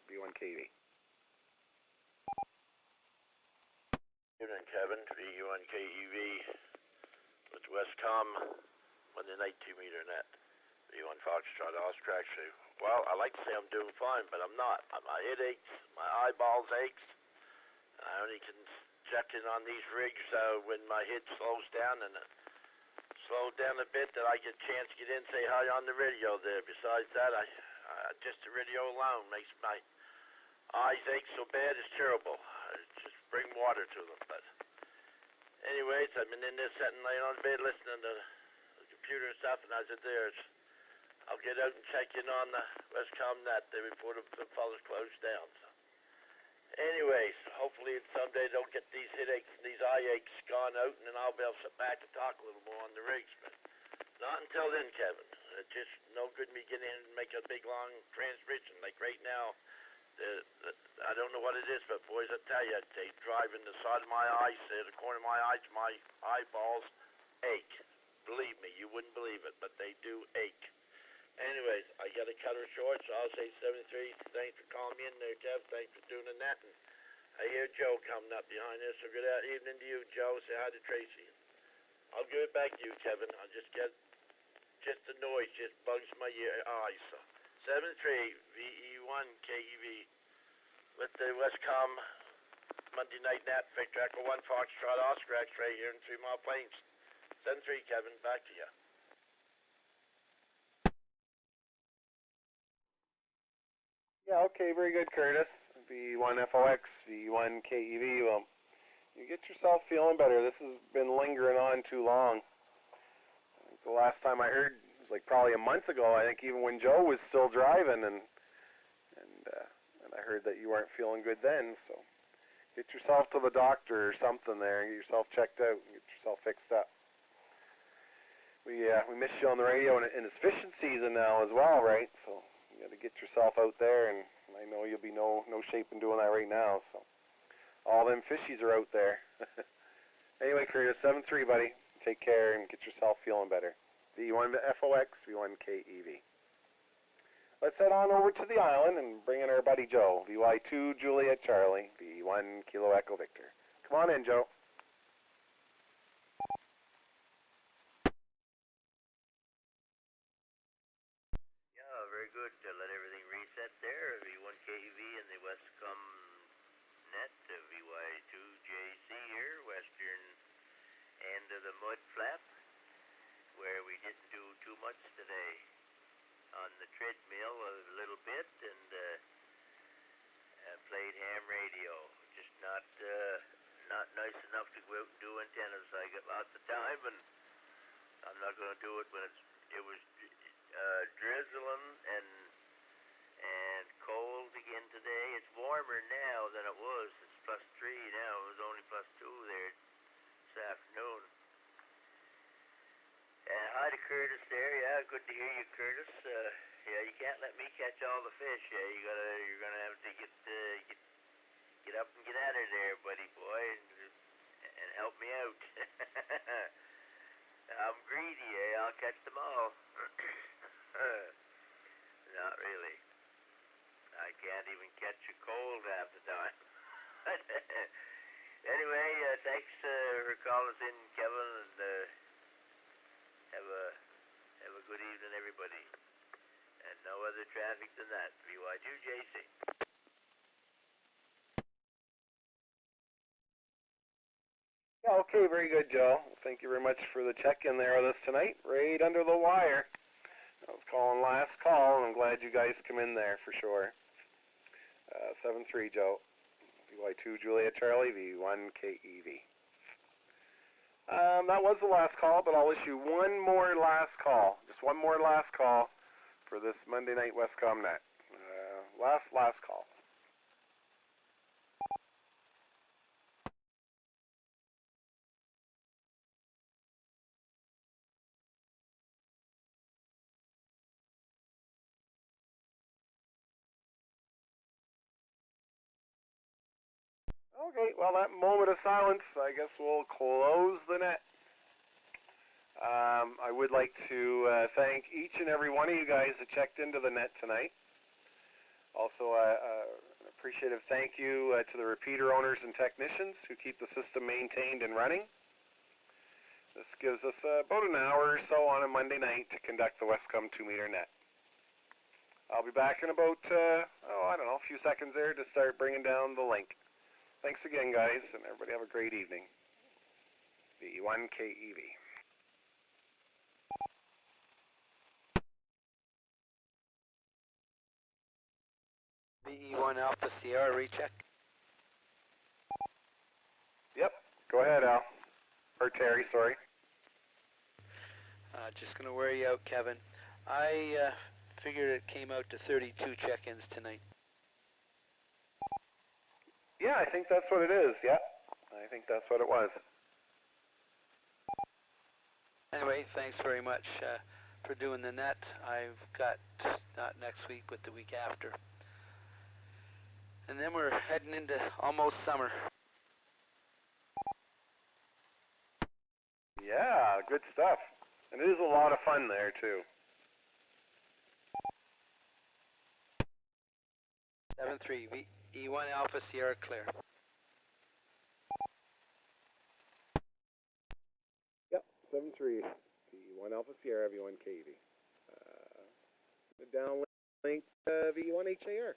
V1 KEV. Evening, Kevin. V1 KEV with Westcumb Monday night 2-meter net. V1 Foxtrot, Oscar X-ray. Well, I like to say I'm doing fine, but I'm not. My head aches, my eyeballs aches. I only can check in on these rigs when my head slows down and slow down a bit that I get a chance to get in and say hi on the radio there. Besides that, just the radio alone makes my eyes ache so bad it's terrible. Just bring water to them. But anyways, I've been in there sitting laying on bed listening to the computer and stuff, and I said, I'll get out and check in on the Westcomb net there before the fellas close down. So. Anyways, hopefully someday they'll get these headaches and these eye aches gone out, and then I'll be able to sit back and talk a little more on the rigs. But not until then, Kevin. It's just no good me getting in and make a big, long transmission. Like right now, I don't know what it is, but boys, I tell you, they drive in the side of my eyes, the corner of my eyes, my eyeballs ache. Believe me, you wouldn't believe it, but they do ache. Anyways, I got to cut her short, so I'll say 7-3. Thanks for calling me in there, Kev. Thanks for doing the net. And I hear Joe coming up behind this, so good evening to you, Joe. Say hi to Tracy. I'll give it back to you, Kevin. I'll just get the noise just bugs my eyes. So 7-3, VE1 KEV with the Westcomb Monday night net. Victor Echo 1 Foxtrot Oscar X-ray here in 3 Mile Plains. 7-3, Kevin. Back to you. Yeah, okay, very good, Curtis. V1 FOX, V1 KEV. Well, you get yourself feeling better. This has been lingering on too long. I think the last time I heard was like probably a month ago. I think even when Joe was still driving, and I heard that you weren't feeling good then. So get yourself to the doctor or something there, and get yourself checked out, and get yourself fixed up. We missed you on the radio, and it's fishing season now as well, right? So you got to get yourself out there, and I know you'll be no shape in doing that right now. So all them fishies are out there. Anyway, Curtis, 7-3, buddy. Take care and get yourself feeling better. V1 FOX, V1 KEV. Let's head on over to the island and bring in our buddy Joe. VY2 Juliet Charlie, V1 Kilo Echo Victor. Come on in, Joe. Very good. Let everything reset there. V1 KEV and the Westcumb net. VY2JC here, western end of the mud flap, where we didn't do too much today. on the treadmill a little bit and played ham radio. Just not nice enough to go out and do antennas. I got lots of time, and I'm not going to do it when it was drizzling and cold again today. It's warmer now than it was. It's +3 now. It was only +2 there this afternoon. Hi to Curtis there. Yeah, good to hear you, Curtis. Yeah, you can't let me catch all the fish. Yeah, you're gonna have to get up and get at her there, buddy boy, and help me out. I'm greedy, eh? I'll catch them all. Not really. I can't even catch a cold half the time. Anyway, thanks for calling us in, Kevin, and have a good evening, everybody. And no other traffic than that. BYU-JC. Yeah, okay, very good, Joe. Thank you very much for the check-in there with us tonight. Right under the wire. I was calling last call, and I'm glad you guys come in there for sure. 7-3, Joe. VY2 Juliet Charlie, V1 KEV. That was the last call, but I'll issue one more last call. Just one more last call for this Monday night Westcumb net. Last call. Okay, well, that moment of silence, I guess we'll close the net. I would like to thank each and every one of you guys that checked into the net tonight. Also, an appreciative thank you to the repeater owners and technicians who keep the system maintained and running. This gives us about an hour or so on a Monday night to conduct the Westcumb 2-meter net. I'll be back in about, I don't know, a few seconds there to start bringing down the link. Thanks again, guys, and everybody have a great evening. V1 KEV. VE1 Alpha Sierra, recheck. Yep, go ahead, Al. Or Terry, sorry. Just going to wear you out, Kevin. I figured it came out to 32 check-ins tonight. Yeah, I think that's what it is, yeah. I think that's what it was. Anyway, thanks very much for doing the net. I've got, not next week, but the week after. And then we're heading into almost summer. Yeah, good stuff. And it is a lot of fun there, too. 7-3, E1 Alpha Sierra clear. Yep, 7-3, V1 Alpha Sierra, V1 KV. Downlink V1 HAR.